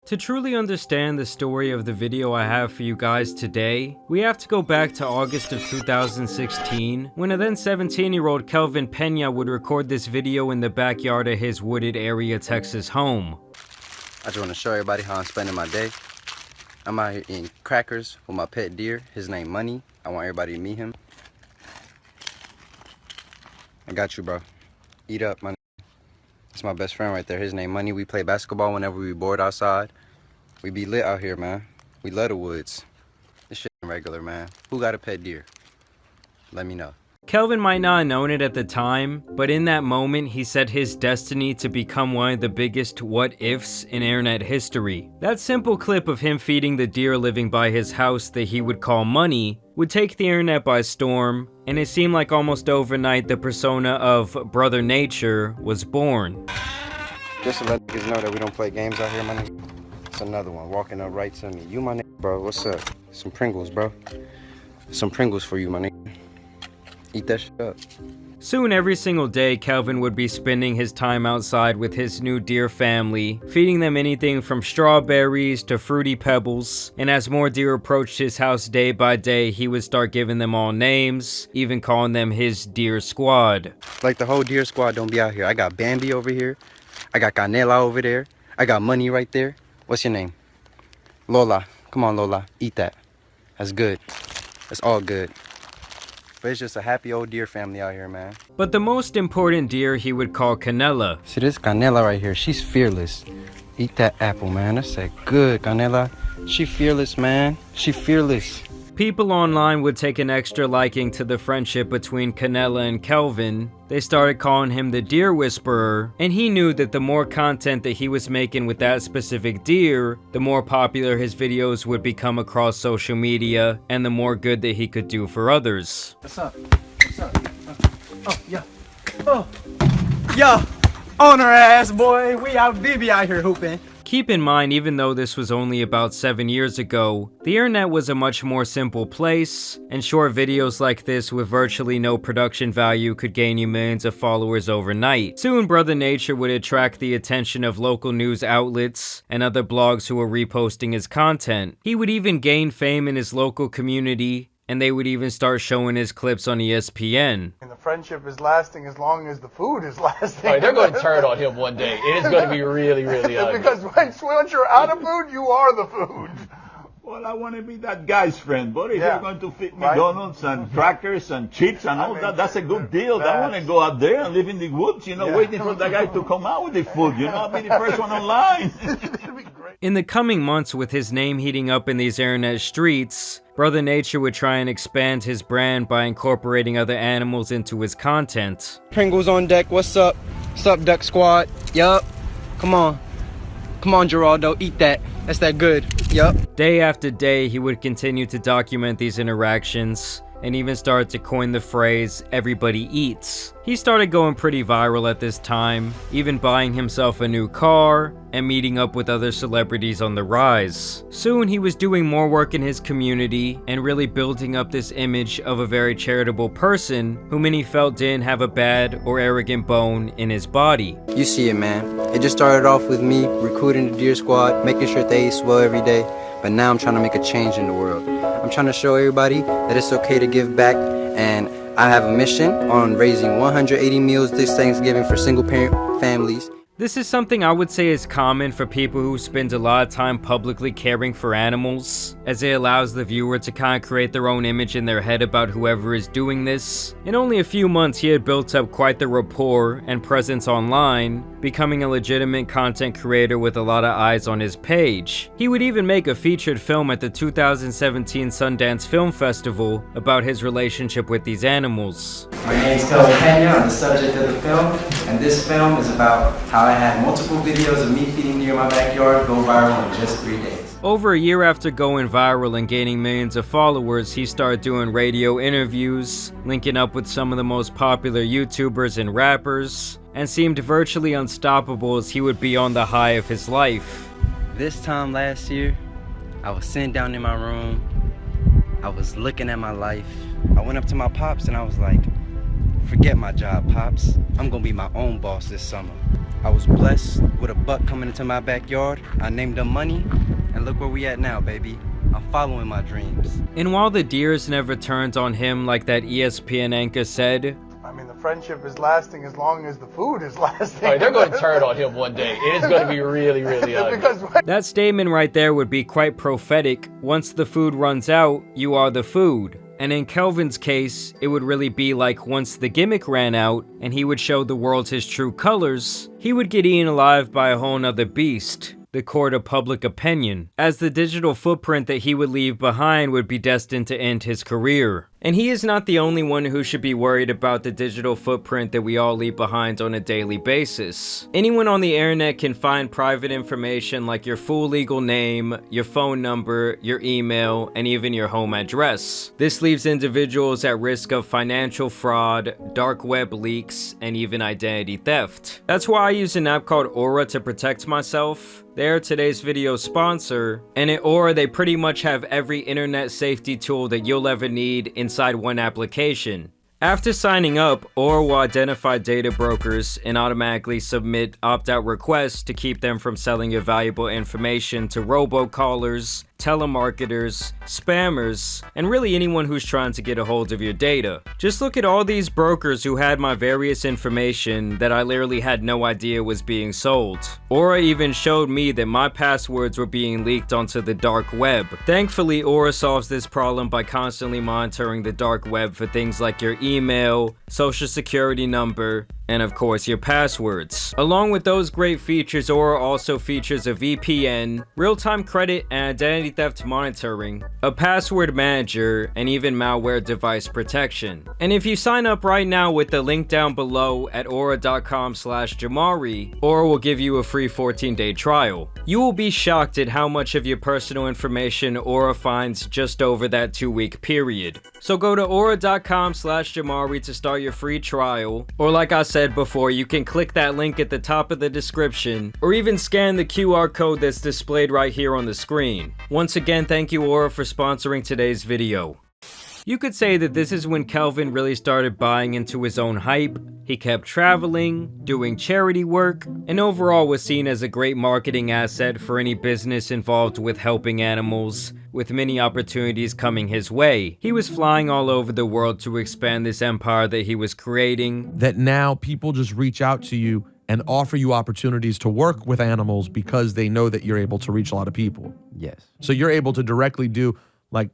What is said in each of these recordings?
To truly understand the story of the video I have for you guys today, we have to go back to August of 2016, when a then 17-year-old Kelvin Pena would record this video in the backyard of his wooded area Texas home. I just want to show everybody how I'm spending my day. I'm out here eating crackers with my pet deer. His name Money. I want everybody to meet him. I got you, bro. Eat up, Money. That's my best friend right there. His name Money. We play basketball whenever we bored outside. We be lit out here, man. We love the woods. This shit ain't regular, man. Who got a pet deer? Let me know. Kelvin might not have known it at the time, but in that moment he set his destiny to become one of the biggest what-ifs in internet history. That simple clip of him feeding the deer living by his house that he would call Money would take the internet by storm, and it seemed like almost overnight the persona of Brother Nature was born. Just to let niggas know that we don't play games out here, my nigga. It's another one walking up right to me. You, my nigga, bro. What's up? Some Pringles, bro. Some Pringles for you, my nigga. Eat that shit up. Soon every single day, Kelvin would be spending his time outside with his new deer family, feeding them anything from strawberries to fruity pebbles, and as more deer approached his house day by day, he would start giving them all names, even calling them his deer squad. Like the whole deer squad don't be out here. I got Bambi over here. I got Canela over there. I got Money right there. What's your name? Lola. Come on, Lola. Eat that. That's good. That's all good. But it's just a happy old deer family out here, man. But the most important deer he would call Canela. See this Canela right here? She's fearless. Eat that apple, man. That's that good, Canela. She fearless, man. She fearless. People online would take an extra liking to the friendship between Canela and Kelvin. They started calling him the Deer Whisperer, and he knew that the more content that he was making with that specific deer, the more popular his videos would become across social media, and the more good that he could do for others. What's up? What's up? Oh, yeah. Oh, yeah. On her ass, boy. We be out here hooping. Keep in mind, even though this was only about 7 years ago, the internet was a much more simple place, and short videos like this with virtually no production value could gain you millions of followers overnight. Soon, Brother Nature would attract the attention of local news outlets and other blogs who were reposting his content. He would even gain fame in his local community, and they would even start showing his clips on ESPN. And the friendship is lasting as long as the food is lasting. Right, they're going to turn on him one day. It is going to be really, really ugly. Because once you're out of food, you are the food. Well, I want to be that guy's friend, but if Yeah. you're going to feed me donuts and crackers and chips and all that, that's a good deal. I want to go out there and live in the woods, waiting for that guy to come out with the food. I'll be the first one online. In the coming months, with his name heating up in these internet streets, Brother Nature would try and expand his brand by incorporating other animals into his content. Pringles on deck. What's up? What's up, Duck Squad? Yup. Come on. Come on, Geraldo. Eat that. That's that good. Yup. Day after day, he would continue to document these interactions, and even started to coin the phrase, "everybody eats." He started going pretty viral at this time, even buying himself a new car, and meeting up with other celebrities on the rise. Soon he was doing more work in his community, and really building up this image of a very charitable person, who many felt didn't have a bad or arrogant bone in his body. You see it, man. It just started off with me recruiting the deer squad, making sure they eat swell every day. But now I'm trying to make a change in the world. I'm trying to show everybody that it's okay to give back, and I have a mission on raising 180 meals this Thanksgiving for single parent families. This is something I would say is common for people who spend a lot of time publicly caring for animals, as it allows the viewer to kind of create their own image in their head about whoever is doing this. In only a few months, he had built up quite the rapport and presence online, becoming a legitimate content creator with a lot of eyes on his page. He would even make a featured film at the 2017 Sundance Film Festival about his relationship with these animals. My name is Kelvin Pena. I'm the subject of the film, and this film is about how I had multiple videos of me feeding deer in my backyard go viral in just 3 days. Over a year after going viral and gaining millions of followers, he started doing radio interviews, linking up with some of the most popular YouTubers and rappers, and seemed virtually unstoppable as he would be on the high of his life. This time last year, I was sitting down in my room. I was looking at my life. I went up to my pops and I was like, forget my job, Pops. I'm gonna be my own boss this summer. I was blessed with a buck coming into my backyard. I named him Money, and look where we at now, baby. I'm following my dreams. And while the deers never turned on him like that ESPN anchor said, I mean, the friendship is lasting as long as the food is lasting. All right, they're going to turn on him one day. It is going to be really, really ugly. Because that statement right there would be quite prophetic. Once the food runs out, you are the food. And in Kelvin's case, it would really be like once the gimmick ran out and he would show the world his true colors, he would get eaten alive by a whole nother beast, the court of public opinion, as the digital footprint that he would leave behind would be destined to end his career. And he is not the only one who should be worried about the digital footprint that we all leave behind on a daily basis. Anyone on the internet can find private information like your full legal name, your phone number, your email, and even your home address. This leaves individuals at risk of financial fraud, dark web leaks, and even identity theft. That's why I use an app called Aura to protect myself. They're today's video sponsor, and at Aura they pretty much have every internet safety tool that you'll ever need inside one application. After signing up, Aura will identify data brokers and automatically submit opt-out requests to keep them from selling your valuable information to robocallers, telemarketers, spammers, and really anyone who's trying to get a hold of your data. Just look at all these brokers who had my various information that I literally had no idea was being sold. Aura even showed me that my passwords were being leaked onto the dark web. Thankfully, Aura solves this problem by constantly monitoring the dark web for things like your email, social security number, and of course your passwords. Along with those great features, Aura also features a VPN, real-time credit and identity theft monitoring, a password manager, and even malware device protection. And if you sign up right now with the link down below at aura.com/Jamari, Aura will give you a free 14-day trial. You will be shocked at how much of your personal information Aura finds just over that 2-week period. So go to aura.com/Jamari to start your free trial, or like I said before, you can click that link at the top of the description, or even scan the QR code that's displayed right here on the screen. Once again, thank you Aura for sponsoring today's video. You could say that this is when Kelvin really started buying into his own hype. He kept traveling, doing charity work, and overall was seen as a great marketing asset for any business involved with helping animals, with many opportunities coming his way. He was flying all over the world to expand this empire that he was creating. That now people just reach out to you and offer you opportunities to work with animals because they know that you're able to reach a lot of people. Yes, So you're able to directly do like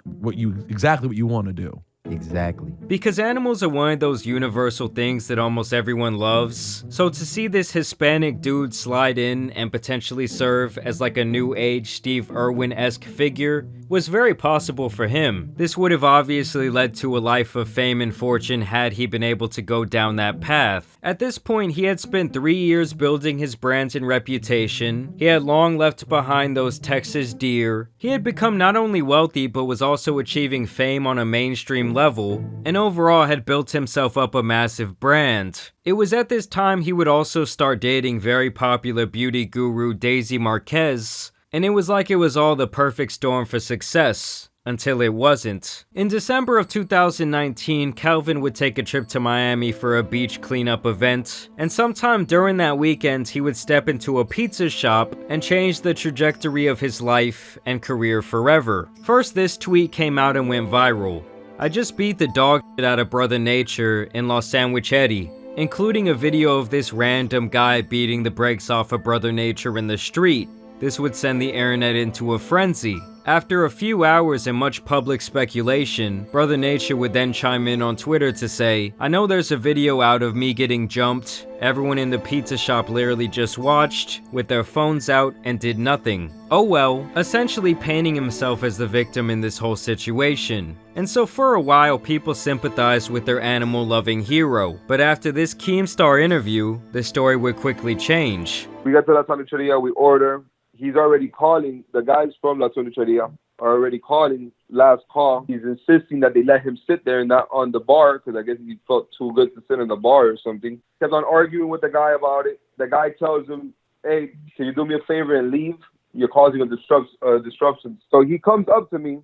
exactly what you want to do. exactly. Because animals are one of those universal things that almost everyone loves. So to see this Hispanic dude slide in and potentially serve as like a new age Steve Irwin-esque figure was very possible for him. This would have obviously led to a life of fame and fortune had he been able to go down that path. At this point, he had spent 3 years building his brand and reputation. He had long left behind those Texas deer. He had become not only wealthy, but was also achieving fame on a mainstream level, and overall had built himself up a massive brand. It was at this time he would also start dating very popular beauty guru Daisy Marquez, and it was like it was all the perfect storm for success, until it wasn't. In December of 2019, Kelvin would take a trip to Miami for a beach cleanup event, and sometime during that weekend he would step into a pizza shop and change the trajectory of his life and career forever. First, this tweet came out and went viral. "I just beat the dog shit out of Brother Nature in Los Sandwichetti," including a video of this random guy beating the brakes off of Brother Nature in the street. This would send the internet into a frenzy. After a few hours and much public speculation, Brother Nature would then chime in on Twitter to say, "I know there's a video out of me getting jumped. Everyone in the pizza shop literally just watched, with their phones out, and did nothing. Oh well," essentially painting himself as the victim in this whole situation. And so for a while, people sympathized with their animal-loving hero. But after this Keemstar interview, the story would quickly change. We got to La Sandwicheria, we order. He's already calling. The guys from La Sandwicheria are already calling. Last call, he's insisting that they let him sit there and not on the bar because I guess he felt too good to sit in the bar or something. Kept on arguing with the guy about it. The guy tells him, "Hey, can you do me a favor and leave? You're causing a disruption." So he comes up to me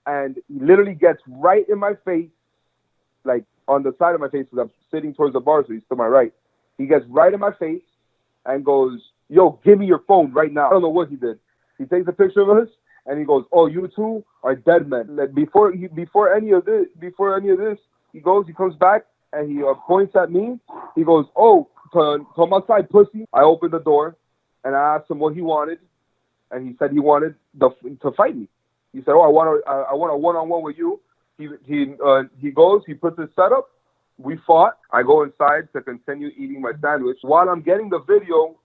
and he literally gets right in my face, like on the side of my face because I'm sitting towards the bar, so he's to my right. He gets right in my face and goes, "Yo, give me your phone right now." I don't know what he did. He takes a picture of us and he goes, "Oh, you two are dead men." Like before any of this, he comes back and he points at me. He goes, "Oh, come outside, pussy." I opened the door and I asked him what he wanted, and he said he wanted to fight me. He said, "Oh, I want a one-on-one with you." He goes, he puts his setup. We fought. I go inside to continue eating my sandwich. While I'm getting the video,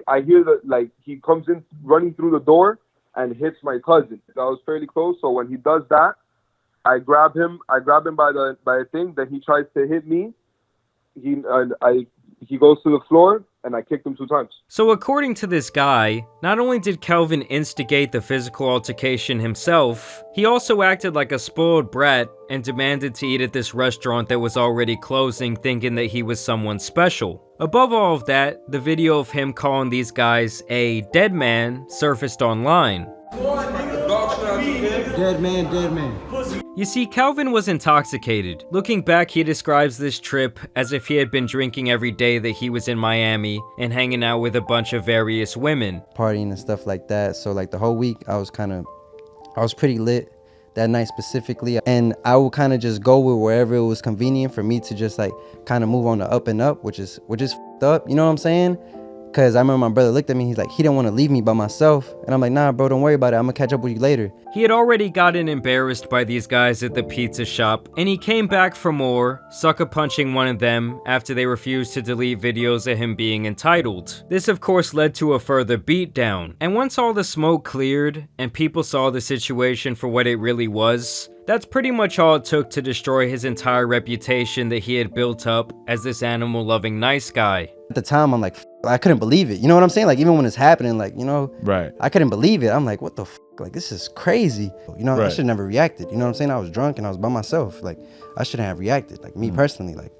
I hear that he comes in running through the door and hits my cousin. I was fairly close, so when he does that, I grab him by the thing. Then he tries to hit me. He goes to the floor, and I kicked him 2 times. So according to this guy, not only did Kelvin instigate the physical altercation himself, he also acted like a spoiled brat and demanded to eat at this restaurant that was already closing, thinking that he was someone special. Above all of that, the video of him calling these guys a dead man surfaced online. Dead man. You see, Kelvin was intoxicated. Looking back, he describes this trip as if he had been drinking every day that he was in Miami and hanging out with a bunch of various women. Partying and stuff like that. So like the whole week, I was pretty lit that night specifically. And I would kind of just go with wherever it was convenient for me to just like kind of move on the up and up, which is f***ed up, you know what I'm saying? Cause I remember my brother looked at me, he's like, he didn't want to leave me by myself. And I'm like, nah, bro, don't worry about it. I'm gonna catch up with you later. He had already gotten embarrassed by these guys at the pizza shop, and he came back for more, sucker punching one of them after they refused to delete videos of him being entitled. This of course led to a further beatdown, and once all the smoke cleared and people saw the situation for what it really was, that's pretty much all it took to destroy his entire reputation that he had built up as this animal-loving nice guy. At the time, I'm like, I couldn't believe it. You know what I'm saying? Like, even when it's happening, like, you know, Right. I couldn't believe it. I'm like, what the f***? Like, this is crazy. You know, I Right. should have never reacted. You know what I'm saying? I was drunk and I was by myself. Like, I shouldn't have reacted. Like, me personally, like,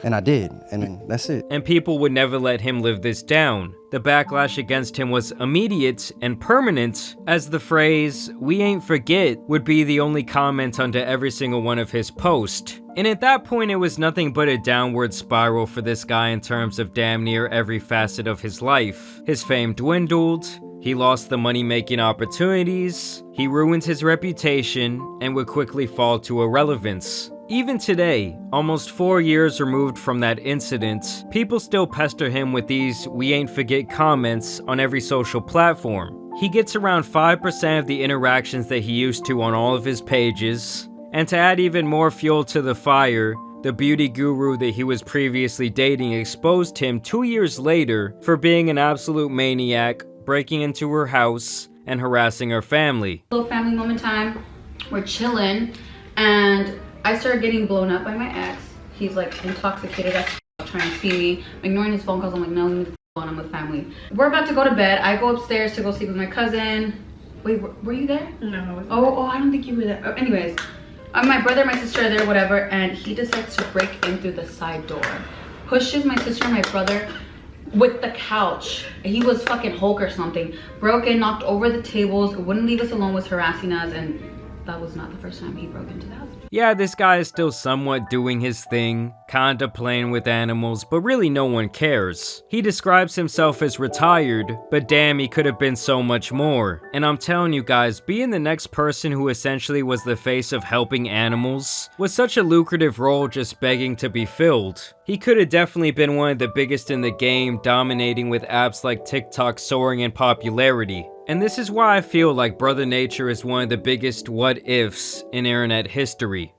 and I did. And then that's it. And people would never let him live this down. The backlash against him was immediate and permanent, as the phrase, "we ain't forget," would be the only comment under every single one of his posts. And at that point, it was nothing but a downward spiral for this guy in terms of damn near every facet of his life. His fame dwindled, he lost the money-making opportunities, he ruined his reputation, and would quickly fall to irrelevance. Even today, almost 4 years removed from that incident, people still pester him with these "we ain't forget" comments on every social platform. He gets around 5% of the interactions that he used to on all of his pages, and to add even more fuel to the fire, the beauty guru that he was previously dating exposed him 2 years later for being an absolute maniac, breaking into her house, and harassing her family. Little family moment time, we're chilling, and I started getting blown up by my ex. He's like intoxicated as trying to see me. I'm ignoring his phone calls. I'm like, no, leave me the phone. I'm with family. We're about to go to bed. I go upstairs to go sleep with my cousin. Wait, were you there? No. Oh, I don't think you were there. Anyways, my brother and my sister are there, whatever, and he decides to break in through the side door. Pushes my sister and my brother with the couch. He was fucking Hulk or something. Broke in, knocked over the tables, wouldn't leave us alone, was harassing us, and that was not the first time he broke into the house. Yeah, this guy is still somewhat doing his thing, kinda playing with animals, but really no one cares. He describes himself as retired, but damn, he could have been so much more. And I'm telling you guys, being the next person who essentially was the face of helping animals was such a lucrative role just begging to be filled. He could have definitely been one of the biggest in the game, dominating with apps like TikTok soaring in popularity. And this is why I feel like Brother Nature is one of the biggest what ifs in internet history.